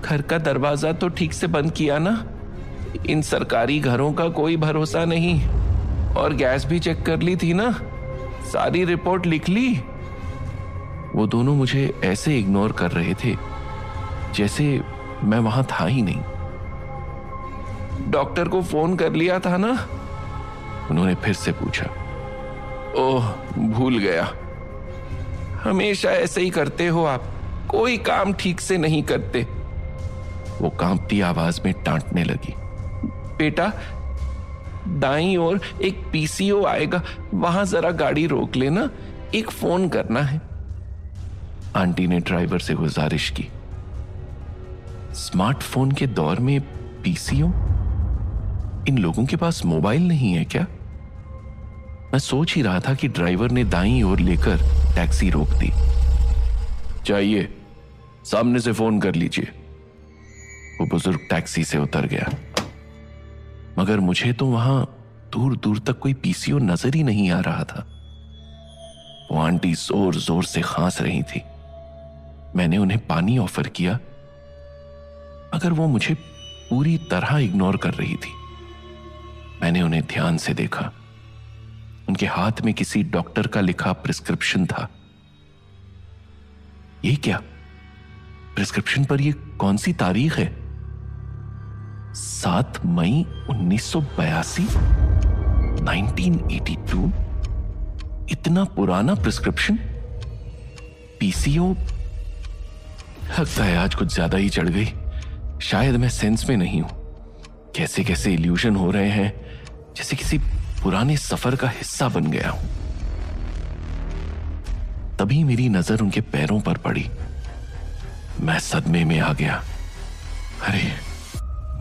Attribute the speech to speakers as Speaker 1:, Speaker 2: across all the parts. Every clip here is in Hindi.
Speaker 1: घर का दरवाजा तो ठीक से बंद किया ना? इन सरकारी घरों का कोई भरोसा नहीं। और गैस भी चेक कर ली थी ना? सारी रिपोर्ट लिख ली? वो दोनों मुझे ऐसे इग्नोर कर रहे थे जैसे मैं वहां था ही नहीं। डॉक्टर को फोन कर लिया था ना? उन्होंने फिर से पूछा। ओह, भूल गया। हमेशा ऐसे ही करते हो आप, कोई काम ठीक से नहीं करते। वो कांपती आवाज में डांटने लगी। बेटा, दाईं ओर एक पीसीओ आएगा, वहां जरा गाड़ी रोक लेना, एक फोन करना है। आंटी ने ड्राइवर से गुजारिश की। स्मार्टफोन के दौर में पीसीओ? इन लोगों के पास मोबाइल नहीं है क्या? मैं सोच ही रहा था कि ड्राइवर ने दाईं ओर लेकर टैक्सी रोक दी। चाहिए, सामने से फोन कर लीजिए। वो बुजुर्ग टैक्सी से उतर गया, मगर मुझे तो वहां दूर दूर तक कोई पीसीओ नजर ही नहीं आ रहा था। वो आंटी जोर जोर से खांस रही थी। मैंने उन्हें पानी ऑफर किया, मगर वो मुझे पूरी तरह इग्नोर कर रही थी। मैंने उन्हें ध्यान से देखा। उनके हाथ में किसी डॉक्टर का लिखा प्रिस्क्रिप्शन था। ये क्या? प्रिस्क्रिप्शन पर ये कौन सी तारीख है? 7 मई 1982? 1982? इतना पुराना प्रिस्क्रिप्शन? पीसीओ? लगता है आज कुछ ज्यादा ही चढ़ गई। शायद मैं सेंस में नहीं हूं। कैसे कैसे इल्यूजन हो रहे हैं, जैसे किसी पुराने सफर का हिस्सा बन गया हूं। तभी मेरी नजर उनके पैरों पर पड़ी। मैं सदमे में आ गया। अरे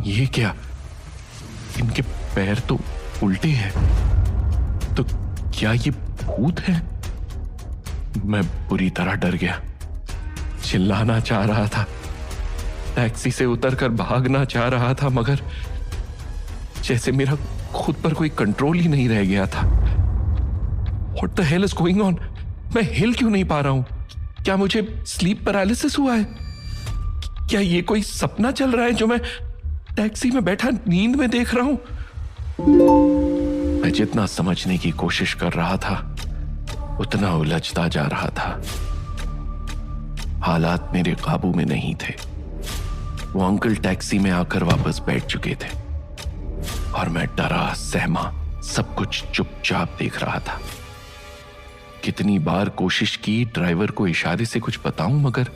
Speaker 1: ये क्या? इनके पैर तो उल्टे हैं। तो क्या ये भूत है? मैं बुरी तरह डर गया। चिल्लाना चाह रहा था, टैक्सी से उतरकर भागना चाह रहा था, मगर जैसे मेरा खुद पर कोई कंट्रोल ही नहीं रह गया था। What the hell is going on? मैं हिल क्यों नहीं पा रहा हूं? क्या मुझे स्लीप पैरालिसिस हुआ है? क्या ये कोई सपना चल रहा है जो मैं टैक्सी में बैठा नींद में देख रहा हूं? मैं जितना समझने की कोशिश कर रहा था, उतना उलझता जा रहा था। हालात मेरे काबू में नहीं थे। वो अंकल टैक्सी में आकर वापस बैठ चुके थे और मैं डरा सहमा सब कुछ चुपचाप देख रहा था। कितनी बार कोशिश की ड्राइवर को इशारे से कुछ बताऊं, मगर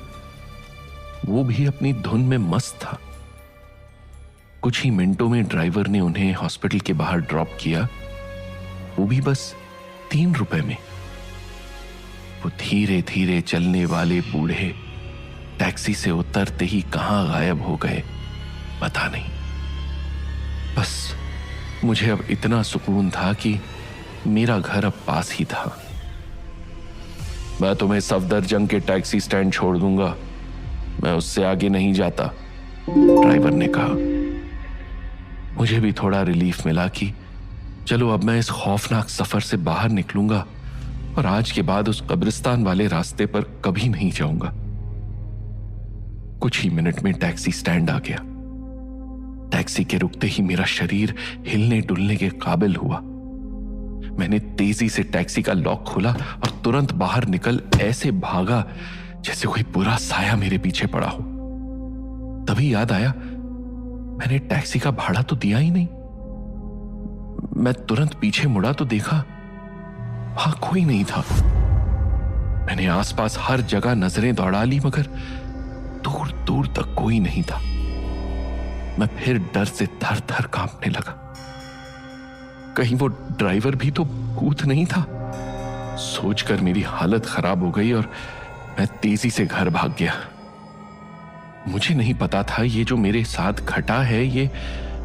Speaker 1: वो भी अपनी धुन में मस्त था। कुछ ही मिनटों में ड्राइवर ने उन्हें हॉस्पिटल के बाहर ड्रॉप किया, वो भी बस 3 रुपए में। वो धीरे धीरे चलने वाले बूढ़े टैक्सी से उतरते ही कहां गायब हो गए पता नहीं। बस मुझे अब इतना सुकून था कि मेरा घर अब पास ही था। मैं तुम्हें सफदरजंग के टैक्सी स्टैंड छोड़ दूंगा, मैं उससे आगे नहीं जाता, ड्राइवर ने कहा। मुझे भी थोड़ा रिलीफ मिला कि चलो अब मैं इस खौफनाक सफर से बाहर निकलूंगा और आज के बाद उस कब्रिस्तान वाले रास्ते पर कभी नहीं जाऊंगा। कुछ ही मिनट में टैक्सी स्टैंड आ गया। टैक्सी के रुकते ही मेरा शरीर हिलने डुलने के काबिल हुआ। मैंने तेजी से टैक्सी का लॉक खोला और तुरंत बाहर निकल ऐसे भागा जैसे कोई बुरा साया मेरे पीछे पड़ा हो। तभी याद आया, मैंने टैक्सी का भाड़ा तो दिया ही नहीं। मैं तुरंत पीछे मुड़ा तो देखा वहां कोई नहीं था। मैंने आसपास हर जगह नजरें दौड़ा ली, मगर दूर दूर तक कोई नहीं था। मैं फिर डर से थर थर कांपने लगा। कहीं वो ड्राइवर भी तो भूत नहीं था? सोचकर मेरी हालत खराब हो गई और मैं तेजी से घर भाग गया। मुझे नहीं पता था ये जो मेरे साथ घटा है ये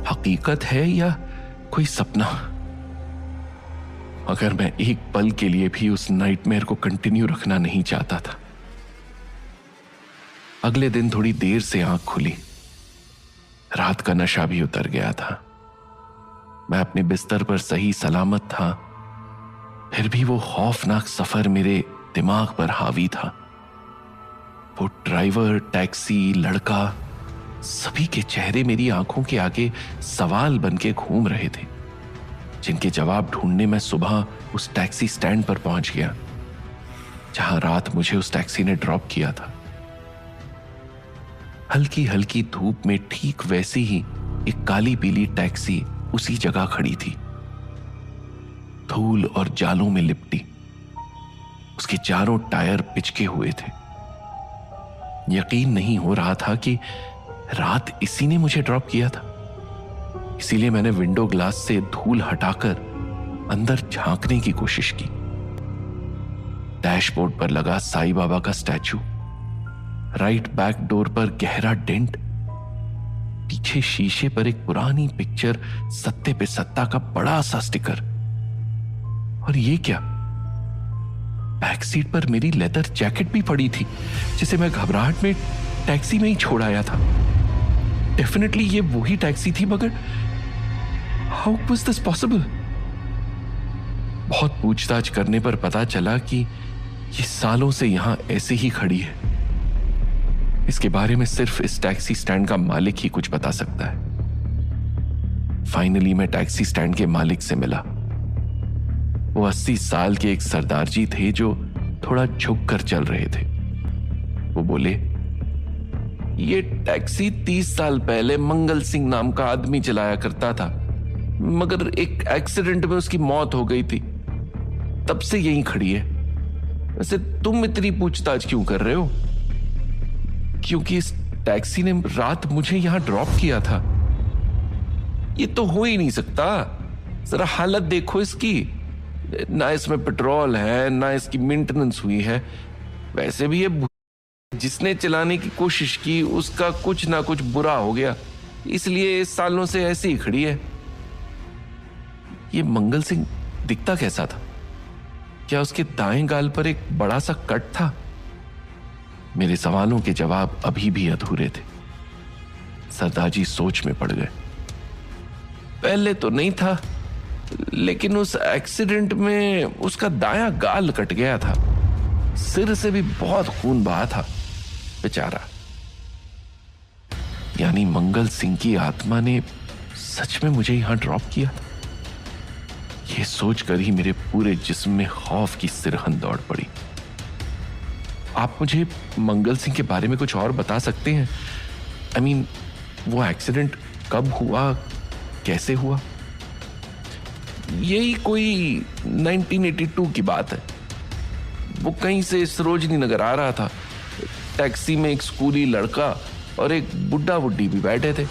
Speaker 1: हकीकत है या कोई सपना, मगर मैं एक पल के लिए भी उस नाइटमेयर को कंटिन्यू रखना नहीं चाहता था। अगले दिन थोड़ी देर से आंख खुली। रात का नशा भी उतर गया था। मैं अपने बिस्तर पर सही सलामत था, फिर भी वो खौफनाक सफर मेरे दिमाग पर हावी था। वो ड्राइवर, टैक्सी, लड़का, सभी के चेहरे मेरी आंखों के आगे सवाल बन के घूम रहे थे, जिनके जवाब ढूंढने मैं सुबह उस टैक्सी स्टैंड पर पहुंच गया जहां रात मुझे उस टैक्सी ने ड्रॉप किया था। हल्की हल्की धूप में ठीक वैसी ही एक काली पीली टैक्सी उसी जगह खड़ी थी, धूल और जालों में लिपटी। उसके चारों टायर पिचके हुए थे। यकीन नहीं हो रहा था कि रात इसी ने मुझे ड्रॉप किया था। इसीलिए मैंने विंडो ग्लास से धूल हटाकर अंदर झांकने की कोशिश की। डैशबोर्ड पर लगा साईं बाबा का स्टैचू, राइट बैक डोर पर गहरा डेंट, पीछे शीशे पर एक पुरानी पिक्चर, सत्ते पे सत्ता का बड़ा सा स्टिकर। और ये क्या, बैक सीट पर मेरी लेदर जैकेट भी पड़ी थी जिसे मैं घबराहट में टैक्सी में ही छोड़ आया था। डेफिनेटली ये वही टैक्सी थी, मगर हाउ वाज दिस पॉसिबल? बहुत पूछताछ करने पर पता चला कि ये सालों से यहां ऐसे ही खड़ी है। इसके बारे में सिर्फ इस टैक्सी स्टैंड का मालिक ही कुछ बता सकता है। फाइनली मैं टैक्सी स्टैंड के मालिक से मिला। वो 80 साल के एक सरदार जी थे जो थोड़ा झुक कर चल रहे थे। वो बोले, ये टैक्सी 30 साल पहले मंगल सिंह नाम का आदमी चलाया करता था, मगर एक एक्सीडेंट में उसकी मौत हो गई थी, तब से यहीं खड़ी है। वैसे तुम इतनी पूछताछ क्यों कर रहे हो? क्योंकि इस टैक्सी ने रात मुझे यहां ड्रॉप किया था। ये तो हो ही नहीं सकता। जरा हालत देखो इसकी, ना इसमें पेट्रोल है, ना इसकी मेंटेनेंस हुई है। वैसे भी ये जिसने चलाने की कोशिश की उसका कुछ ना कुछ बुरा हो गया, इसलिए इस सालों से ऐसे ही खड़ी है। ये मंगल सिंह दिखता कैसा था? क्या उसके दाएं गाल पर एक बड़ा सा कट था? मेरे सवालों के जवाब अभी भी अधूरे थे। सरदार जी सोच में पड़ गए। पहले तो नहीं था, लेकिन उस एक्सीडेंट में उसका दायां गाल कट गया था। सिर से भी बहुत खून बहा था बेचारा। यानी मंगल सिंह की आत्मा ने सच में मुझे यहां ड्रॉप किया। यह सोचकर ही मेरे पूरे जिस्म में खौफ की सिरहन दौड़ पड़ी। आप मुझे मंगल सिंह के बारे में कुछ और बता सकते हैं? I mean, वो एक्सीडेंट कब हुआ, कैसे हुआ? यही कोई 1982 की बात है। वो कहीं से सरोजनी नगर आ रहा था। टैक्सी में एक स्कूली लड़का और एक बुड्ढा बुड्ढी भी बैठे थे,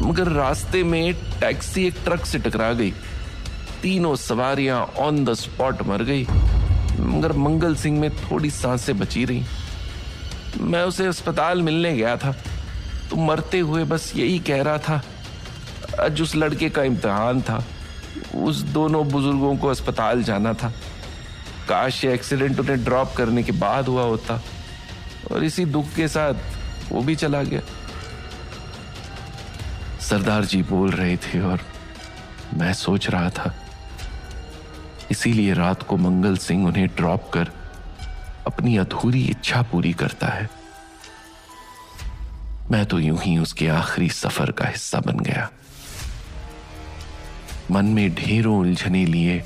Speaker 1: मगर रास्ते में टैक्सी एक ट्रक से टकरा गई। तीनों सवारियां ऑन द स्पॉट मर गई, मगर मंगल सिंह में थोड़ी सांसें बची रही। मैं उसे अस्पताल मिलने गया था तो मरते हुए बस यही कह रहा था, आज उस लड़के का इम्तिहान था, उस दोनों बुजुर्गों को अस्पताल जाना था। काश ये एक्सीडेंट उन्हें ड्रॉप करने के बाद हुआ होता। और इसी दुख के साथ वो भी चला गया। सरदार जी बोल रहे थे और मैं सोच रहा था, इसीलिए रात को मंगल सिंह उन्हें ड्रॉप कर अपनी अधूरी इच्छा पूरी करता है। मैं तो यूं ही उसके आखिरी सफर का हिस्सा बन गया। मन में ढेरों उलझने लिए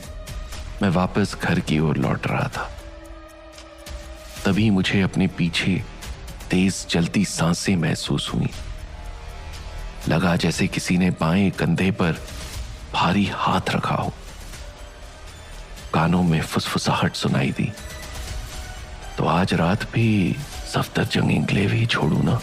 Speaker 1: मैं वापस घर की ओर लौट रहा था। तभी मुझे अपने पीछे तेज चलती सांसें महसूस हुई। लगा जैसे किसी ने बाएं कंधे पर भारी हाथ रखा हो। कानों में फुसफुसाहट सुनाई दी। तो आज रात भी सफदरजंग एन्क्लेव ही छोड़ू ना।